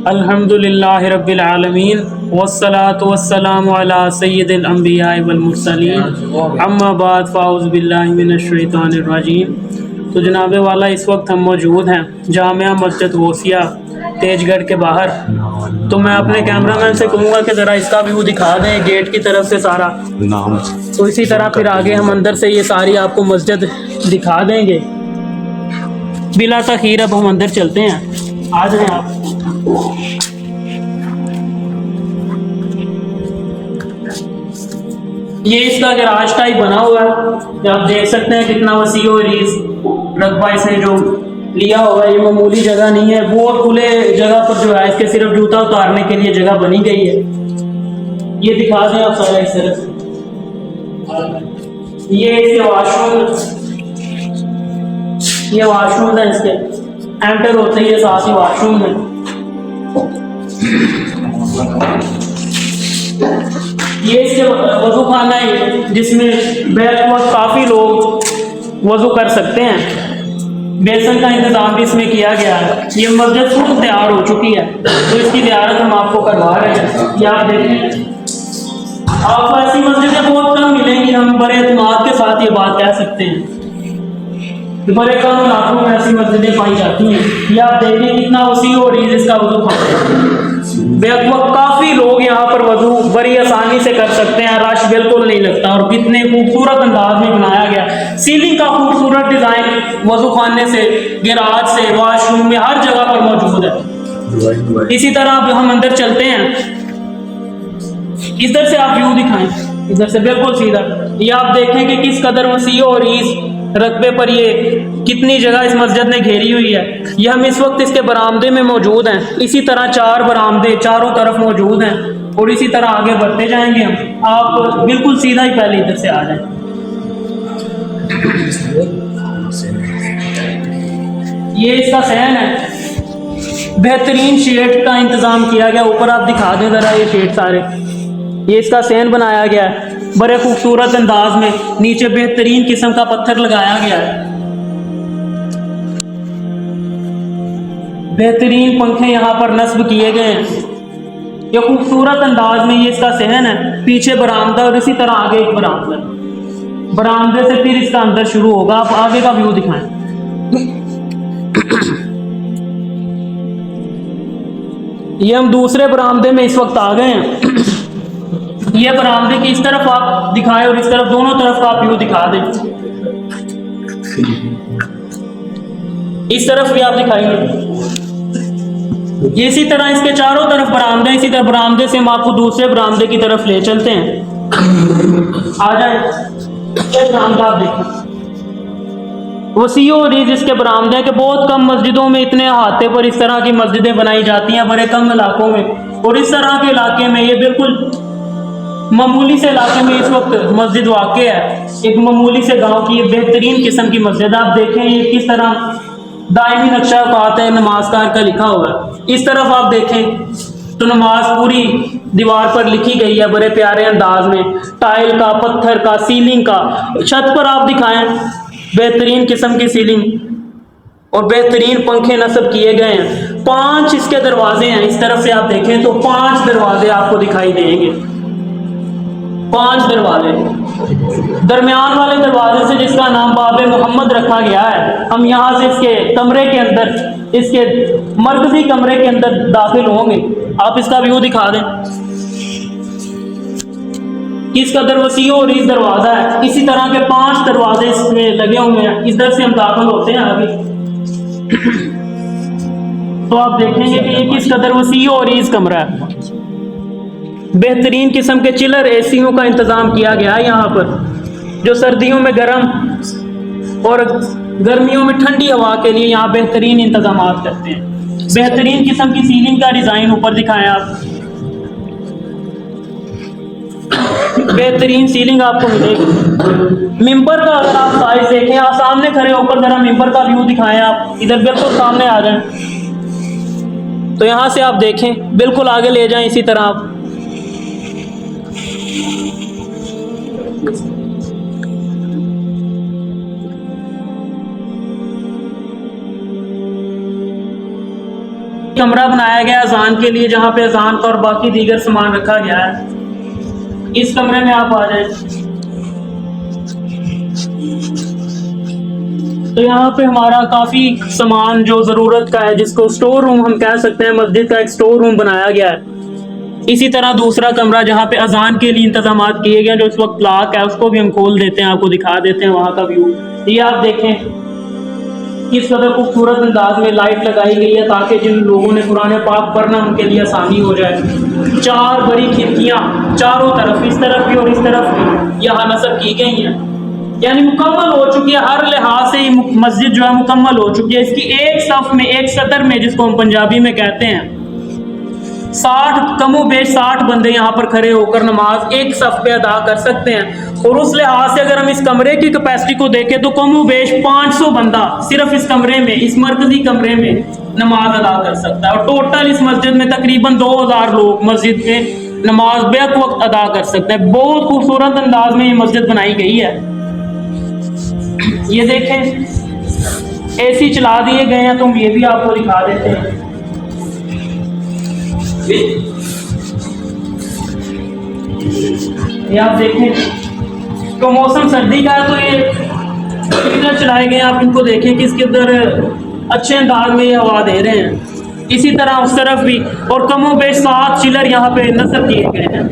अल्हम्दुलिल्लाहि रब्बिल आलमीन वस्सलातु वस्सलामु अला सय्यिदिल अंबिया वल मुरसलीन अम्मा बाद फ़ाउज़ु बिल्लाहि मिनश शैतानिर रजीम। तो जनाब वाला इस वक्त हम मौजूद हैं जामिया मस्जिद गौसिया तेजगढ़ के बाहर। तो मैं अपने कैमरामैन से कहूँगा कि ज़रा इसका व्यू दिखा दें गेट की तरफ से सारा। तो इसी तरह फिर आगे हम अंदर से ये सारी आपको मस्जिद दिखा देंगे। बिला तखीर अब हम अंदर चलते हैं, आ जाएं आप। ये इसका गैराज टाइप बना हुआ है, आप देख सकते हैं कितना वसी और रकबा इसने जो लिया हुआ है। ये मामूली जगह नहीं है, बहुत खुले जगह पर जो है इसके सिर्फ जूता उतारने के लिए जगह बनी गई है। ये दिखा दें आप सारा इस तरह से। ये इसके वाशरूम है, इसके एंटर होते ही साथ ही वाशरूम है। ये इसके वजू खाना है जिसमें बैठ वक्त काफ़ी लोग वजू कर सकते हैं। बेसन का इंतजाम भी इसमें किया गया है। ये मस्जिद खुद तैयार हो चुकी है, तो इसकी ज़ियारत हम आपको करवा रहे हैं। ये आप देखें, आपको ऐसी मस्जिदें बहुत कम मिलेंगी, हम बड़े एतमाद के साथ ये बात कह सकते हैं। बड़े कम इलाकों में ऐसी मस्जिदें पाई जाती हैं। ये आप देखें कितना वसी और इसका वजू खाना है। काफ़ी लोग यहाँ पर वजू बड़ी आसानी से कर सकते हैं, रश बिल्कुल नहीं लगता। और कितने खूबसूरत अंदाज में बनाया गया, सीलिंग का खूबसूरत डिज़ाइन वजू खाने से, गैराज से, वॉशरूम में हर जगह पर मौजूद है। इसी तरह अब हम अंदर चलते हैं, इधर से आप व्यू दिखाएं, इधर से बिल्कुल सीधा। ये आप देखें कि किस कदर वसी और इस रकबे पर ये कितनी जगह इस मस्जिद ने घेरी हुई है। ये हम इस वक्त इसके बरामदे में मौजूद हैं। इसी तरह 4 बरामदे चारों तरफ मौजूद हैं और इसी तरह आगे बढ़ते जाएंगे हम। आप बिल्कुल सीधा ही पहले इधर से आ जाएं। ये इसका सहन है, बेहतरीन शेड का इंतजाम किया गया। ऊपर आप दिखा दें जरा ये शेड सारे। ये इसका सहन बनाया गया है बड़े खूबसूरत अंदाज में, नीचे बेहतरीन किस्म का पत्थर लगाया गया है। बेहतरीन पंखे यहाँ पर नस्ब किए गए हैं। ये खूबसूरत अंदाज में ये इसका सहन है। पीछे बरामदा और इसी तरह आगे एक बरामदा, बरामदे से फिर इसका अंदर शुरू होगा। आप आगे का व्यू दिखाएं। ये हम दूसरे बरामदे में इस वक्त आ गए हैं। ये बरामदे की इस तरफ आप दिखाएं और इस तरफ, दोनों तरफ का आप व्यू दिखा दें। इस तरफ भी आप दिखाएंगे। ये इसी तरह इसके चारों तरफ बरामदे, इसी तरह बरामदे से हम आपको दूसरे बरामदे की तरफ ले चलते हैं। आ जाए, ये बरामदा आप देखें, वसी और इसके बरामदे के बहुत कम मस्जिदों में इतने अहाते पर इस तरह की मस्जिदें बनाई जाती हैं, बड़े कम इलाकों में। और इस तरह के इलाके में, ये बिल्कुल मामूली से इलाके में इस वक्त मस्जिद वाक़ है। एक मामूली से गांव की ये बेहतरीन किस्म की मस्जिद। आप देखें ये किस तरह दायमी नक्शा पात है नमाजकार का लिखा हुआ है। इस तरफ आप देखें तो नमाज पूरी दीवार पर लिखी गई है बड़े प्यारे अंदाज में, टाइल का, पत्थर का, सीलिंग का। छत पर आप दिखाएं बेहतरीन किस्म की सीलिंग और बेहतरीन पंखे नस्ब किए गए हैं। 5 इसके दरवाजे हैं। इस तरफ से आप देखें तो 5 दरवाजे आपको दिखाई देंगे, 5 दरवाजे। दरमियान वाले दरवाजे से जिसका नाम बाबे मोहम्मद रखा गया है, हम यहाँ से इसके कमरे के अंदर, इसके मरकजी कमरे के अंदर दाखिल होंगे। आप इसका व्यू दिखा दें, किस कदर वसी और इस दरवाजा है। इसी तरह के 5 दरवाजे इसमें लगे हुए हैं। इधर से हम दाखिल होते हैं आगे, तो आप देखेंगे कि ये किस कदर वसी और इस कमरा है। बेहतरीन किस्म के चिलर एसीओं का इंतज़ाम किया गया है यहाँ पर, जो सर्दियों में गर्म और गर्मियों में ठंडी हवा के लिए यहाँ बेहतरीन इंतजाम करते हैं। बेहतरीन किस्म की सीलिंग का डिज़ाइन ऊपर दिखाएं आप, बेहतरीन सीलिंग आपको मिलेगी। मिंबर का अगर आप साइज देखें, आप सामने खड़े होकर जरा मिंबर का व्यू दिखाएं आप। इधर बिल्कुल सामने आ जाएं तो यहाँ से आप देखें, बिल्कुल आगे ले जाएं। इसी तरह आप कमरा बनाया गया अजान के लिए, जहाँ पे अजान का और बाकी दीगर सामान रखा गया है। इस कमरे में आप आ जाए तो यहाँ पे हमारा काफ़ी सामान जो ज़रूरत का है, जिसको स्टोर रूम हम कह सकते हैं, मस्जिद का एक स्टोर रूम बनाया गया है। इसी तरह दूसरा कमरा जहाँ पे अजान के लिए इंतजाम किए गए, जो इस वक्त लाक है, उसको भी हम खोल देते हैं, आपको दिखा देते हैं वहाँ का व्यू। ये आप देखें किस कदर खूबसूरत अंदाज में लाइट लगाई गई है, ताकि जिन लोगों ने कुरान पाक पढ़ना उनके लिए आसानी हो जाए। 4 बड़ी खिड़कियाँ चारों तरफ, इस तरफ भी और इस तरफ भी यहाँ नस्ब की गई हैं, यानी मुकम्मल हो चुकी है। हर लिहाज से मस्जिद जो है मुकम्मल हो चुकी है। इसकी एक सफ में, एक सतर में, जिसको हम पंजाबी में कहते हैं, 60 कमो बेश 60 बंदे यहाँ पर खड़े होकर नमाज एक सफ पे अदा कर सकते हैं। और उस लिहाज से अगर हम इस कमरे की कैपेसिटी को देखें तो कमो बेश 500 बंदा सिर्फ इस कमरे में, इस मरकजी कमरे में नमाज अदा कर सकता है। और टोटल इस मस्जिद में तकरीबन 2000 लोग मस्जिद में नमाज बेक वक्त अदा कर सकते हैं। बहुत खूबसूरत अंदाज में ये मस्जिद बनाई गई है। ये देखें एसी चला दिए गए हैं, तो हम ये भी आपको दिखा देते हैं। ये आप देखें तो मौसम सर्दी का है, तो ये हीटर चलाए गए हैं। आप इनको देखें कि इसके अंदर अच्छे अंदाज में ये हवा दे रहे हैं। इसी तरह उस तरफ भी, और कमो बेश 7 चिलर यहाँ पे नस्ब किए गए हैं।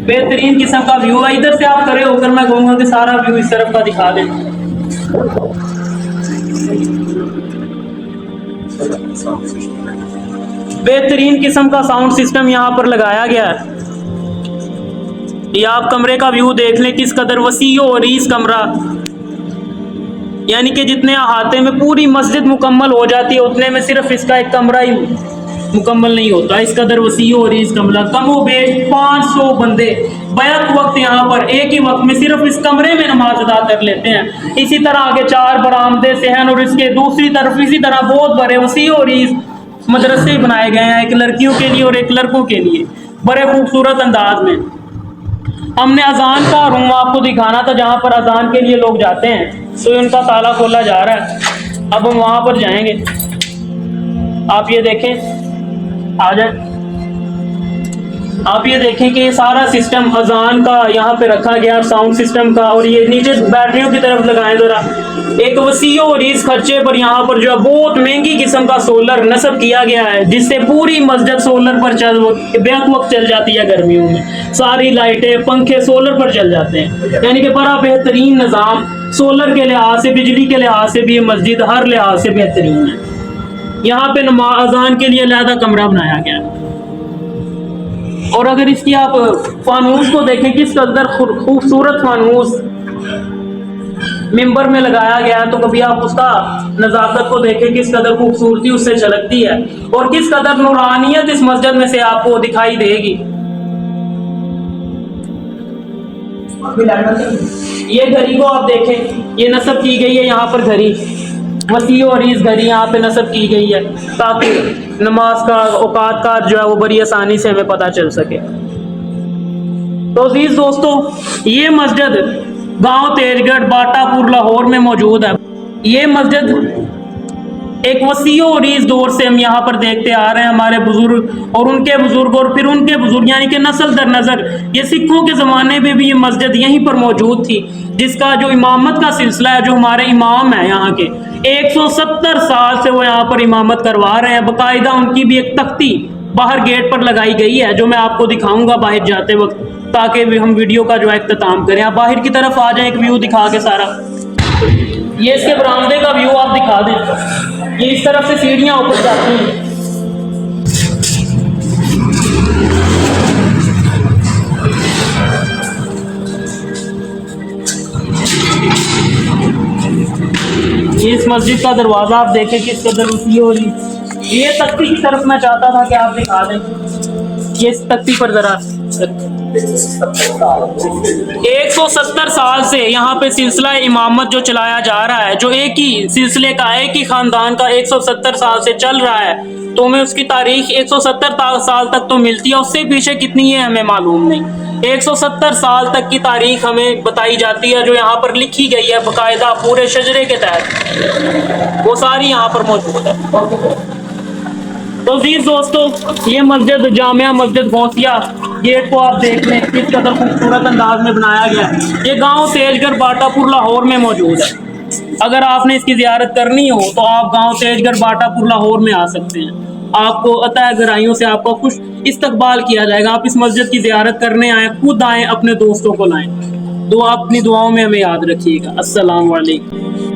बेहतरीन किस्म का व्यू है। इधर से आप खड़े होकर मैं कहूँगा कि सारा व्यू इस तरफ का दिखा दें। बेहतरीन किस्म का साउंड सिस्टम यहाँ पर लगाया गया है। ये आप कमरे का व्यू देख लें किस कदर वसी और इस कमरा, यानी कि जितने अहाते में पूरी मस्जिद मुकम्मल हो जाती है, उतने में सिर्फ इसका एक कमरा ही मुकम्मल नहीं होता। इस कदर वसी और इस कमरा, कमो बेश 500 बंदे बैक वक्त यहाँ पर एक ही वक्त में सिर्फ इस कमरे में नमाज अदा कर लेते हैं। इसी तरह आगे 4 बरामदे से हैं, और इसके दूसरी तरफ इसी तरह बहुत बड़े वसी और इस मदरसे बनाए गए हैं, एक लड़कियों के लिए और एक लड़कों के लिए, बड़े खूबसूरत अंदाज में। हमने अजान का रूम आपको दिखाना था, जहाँ पर अजान के लिए लोग जाते हैं, तो उनका ताला खोला जा रहा है। अब हम वहाँ पर जाएंगे। आप ये देखें, आ जाए। आप ये देखें कि ये सारा सिस्टम अजान का यहाँ पे रखा गया, साउंड सिस्टम का, और ये नीचे बैटरियों की तरफ लगाएं ज़रा। एक वसी और इस खर्चे पर यहाँ पर जो है बहुत महंगी किस्म का सोलर नस्ब किया गया है, जिससे पूरी मस्जिद सोलर पर बेक वक्त चल जाती है। गर्मियों में सारी लाइटें पंखे सोलर पर चल जाते हैं, यानी कि बड़ा बेहतरीन निज़ाम सोलर के लिहाज से, बिजली के लिहाज से भी ये मस्जिद हर लिहाज से बेहतरीन है। यहाँ पे नमाज अजान के लिए अलहदा कमरा बनाया गया है। और अगर इसकी आप फानूस को देखें, किस कदर खूबसूरत फानूस मिंबर में लगाया गया है, तो कभी आप उसका नज़ाकत को देखें, किस कदर खूबसूरती उससे झलकती है, और किस कदर नूरानियत इस मस्जिद में से आपको दिखाई देगी। ये घड़ी को आप देखें, ये नस्ब की गई है यहाँ पर घड़ी, वसी और इस घड़ी यहाँ पे नस्ब की गई है, ताकि नमाज का औकात का जो है वो बड़ी आसानी से हमें पता चल सके। तो अजीज दोस्तों, ये मस्जिद गांव तेजगढ़ बाटापुर लाहौर में मौजूद है। ये मस्जिद एक वसी और इस दौर से हम यहाँ पर देखते आ रहे हैं, हमारे बुजुर्ग और उनके बुजुर्ग और फिर उनके बुजुर्ग, यानी कि नस्ल दर नज़र। ये सिखों के ज़माने में भी ये मस्जिद यहीं पर मौजूद थी, जिसका जो इमामत का सिलसिला है, जो हमारे इमाम हैं यहाँ के 170 साल से वो यहाँ पर इमामत करवा रहे हैं। बाकायदा उनकी भी एक तख्ती बाहर गेट पर लगाई गई है, जो मैं आपको दिखाऊंगा बाहर जाते वक्त, ताकि हम वीडियो का जो है इख्तिताम करें। आप बाहर की तरफ आ जाएं, एक व्यू दिखा के सारा। ये इसके बरामदे का व्यू आप दिखा दें। ये इस तरफ से सीढ़ियाँ ऊपर जाती हैं। ये इस मस्जिद का दरवाज़ा आप देखें किस कदर ऊंची हो रही। ये तख्ती की तरफ मैं चाहता था कि आप दिखा दें। ये इस तख्ती पर ज़रा 170 साल से यहाँ पे सिलसिला इमामत जो चलाया जा रहा है, जो एक ही सिलसिले का, एक ही ख़ानदान का 170 साल से चल रहा है, तो हमें उसकी तारीख 170 साल तक तो मिलती है। उससे पीछे कितनी है हमें मालूम नहीं। 170 साल तक की तारीख हमें बताई जाती है, जो यहाँ पर लिखी गई है बाकायदा पूरे शजरे के तहत, वो सारी यहाँ पर मौजूद है। तो अजीज दोस्तों, ये मस्जिद जामिया मस्जिद गौसिया, गेट को आप देख लें किस कदर खूबसूरत अंदाज में बनाया गया है। ये गांव तेजगढ़ बाटापुर लाहौर में मौजूद है। अगर आपने इसकी ज़ियारत करनी हो तो आप गांव तेजगढ़ बाटापुर लाहौर में आ सकते हैं। आपको अतः गहराइयों से आपका खुश इस्तकबाल किया जाएगा। आप इस मस्जिद की ज़ियारत करने आए, खुद आएँ, अपने दोस्तों को लाएं। दुआ अपनी दुआओं में हमें याद रखिएगा। अस्सलाम वालेकुम।